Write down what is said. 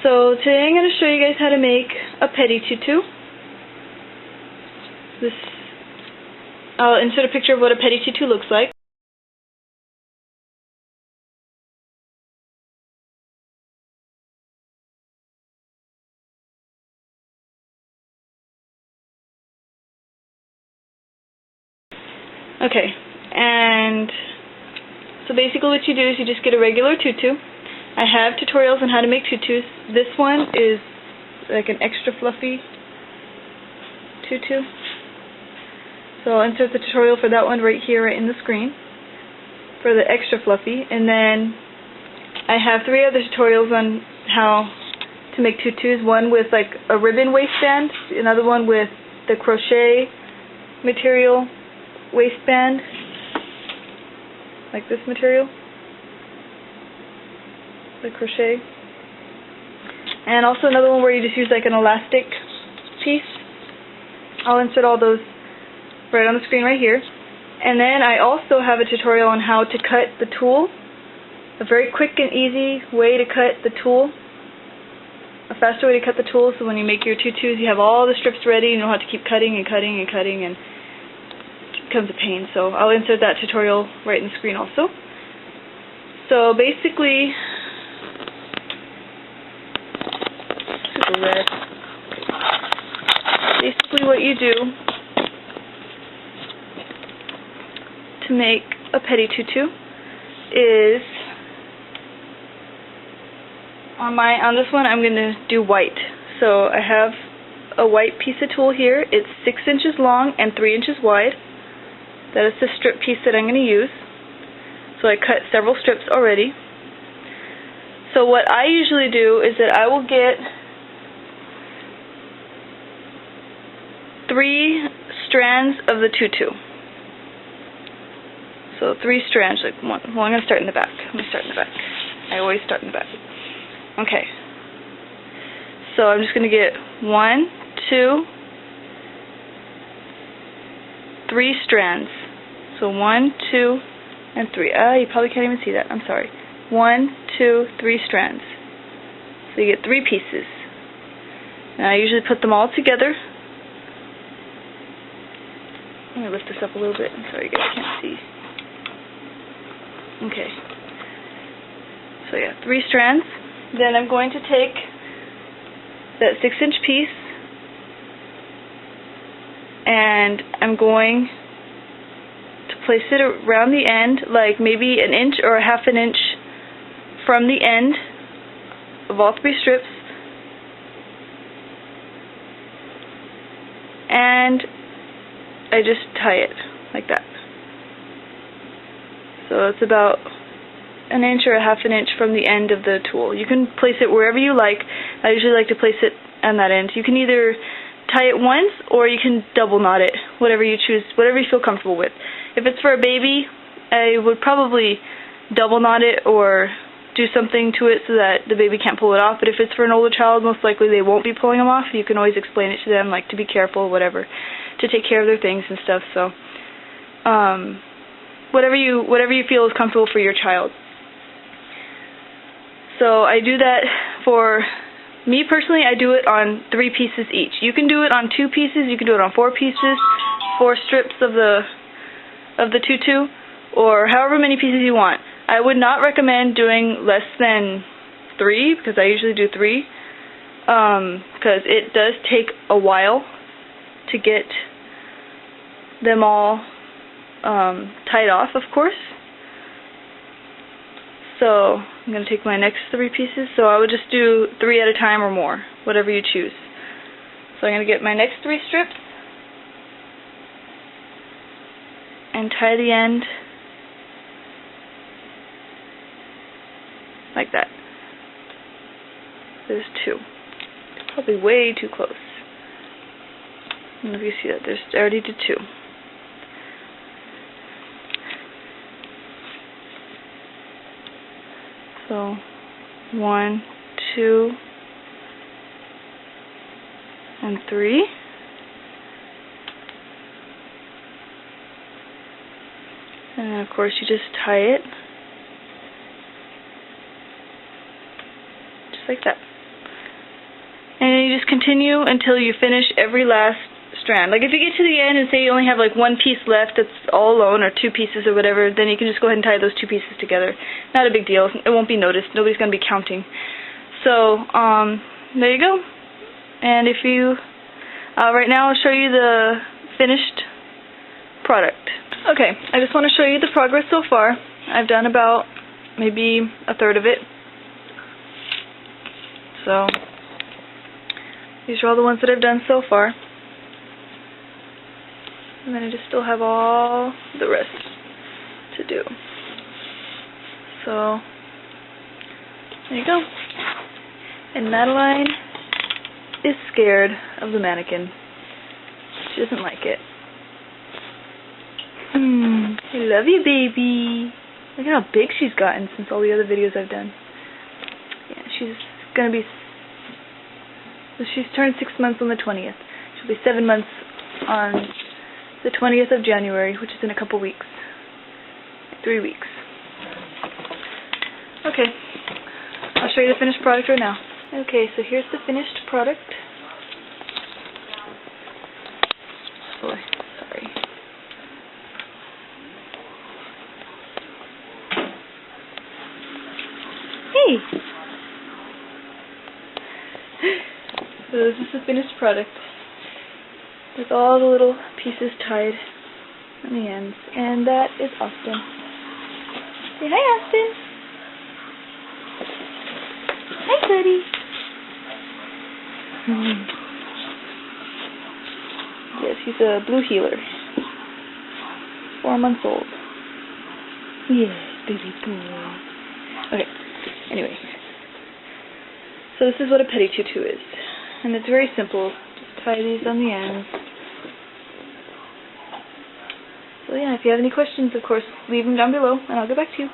So today I'm going to show you guys how to make a Petti Tutu. I'll insert a picture of what a Petti Tutu looks like. Okay, and so basically what you do is you just get a regular tutu. I have tutorials on how to make tutus. This one is like an extra fluffy tutu. So I'll insert the tutorial for that one right here, right in the screen, for the extra fluffy. And then I have 3 other tutorials on how to make tutus. One with like a ribbon waistband, another one with the crochet material waistband, like this material, the crochet, and also another one where you just use like an elastic piece. I'll insert all those right on the screen right here. And then I also have a tutorial on how to cut the tulle, a very quick and easy way to cut the tulle, a faster way to cut the tulle, so when you make your tutus you have all the strips ready and you don't have to keep cutting and cutting and cutting, and it becomes a pain. So I'll insert that tutorial right in the screen also. So basically, super red. Basically what you do to make a Petti Tutu is, on this one I'm going to do white. So I have a white piece of tulle here. It's 6 inches long and 3 inches wide. That is the strip piece that I'm going to use. So I cut several strips already. So what I usually do is that I will get 3 strands of the tutu. So 3 strands, like one. Well, I'm going to start in the back. I always start in the back. Okay. So I'm just going to get 1, 2, 3 strands. So 1, 2, and 3. You probably can't even see that. I'm sorry. 1, 2, 3 strands. So you get 3 pieces. Now I usually put them all together. Let me lift this up a little bit. I'm sorry, you guys can't see. Okay. So yeah, 3 strands. Then I'm going to take that 6-inch piece and I'm going to place it around the end, like maybe an inch or a half an inch from the end of all 3 strips, and I just tie it like that. So it's about an inch or a half an inch from the end of the tulle. You can place it wherever you like. I usually like to place it on that end. You can either tie it once or you can double knot it, whatever you choose, whatever you feel comfortable with. If it's for a baby, I would probably double knot it or do something to it so that the baby can't pull it off. But if it's for an older child, most likely they won't be pulling them off. You can always explain it to them, like to be careful, whatever, to take care of their things and stuff. So whatever you feel is comfortable for your child. So I do that for me personally. I do it on 3 pieces each. You can do it on 2 pieces. You can do it on 4 pieces, 4 strips of the tutu, or however many pieces you want. I would not recommend doing less than 3, because I usually do 3, because it does take a while to get them all tied off, of course. So I'm going to take my next 3 pieces. So I would just do 3 at a time or more, whatever you choose. So I'm going to get my next 3 strips and tie the end like that. There's 2. Probably way too close. I don't know if you see that. I already did 2. So 1, 2, and 3. And then of course you just tie it just like that. then you just continue until you finish every last strand. Like if you get to the end and say you only have like one piece left that's all alone, or two pieces or whatever, then you can just go ahead and tie those two pieces together. Not a big deal. It won't be noticed. Nobody's going to be counting. So, there you go. And if you, right now I'll show you the finished product. Okay, I just want to show you the progress so far. I've done about maybe a third of it. So, these are all the ones that I've done so far. And then I just still have all the rest to do. So, there you go. And Madeline is scared of the mannequin. She doesn't like it. I love you, baby. Look at how big she's gotten since all the other videos I've done. Yeah, she's gonna be... She's turned 6 months on the 20th. She'll be 7 months on the 20th of January, which is in a couple weeks. 3 weeks. Okay. I'll show you the finished product right now. Okay, so here's the finished product. Boy, sorry. Hey! So this is the finished product, with all the little pieces tied on the ends. And that is Austin. Say hi, Austin. Hi, buddy. Yes, he's a blue heeler. 4 months old. Yes, baby boy. Okay, anyway. So this is what a Petti Tutu is. And it's very simple. Just tie these on the ends. So yeah, if you have any questions, of course, leave them down below, and I'll get back to you.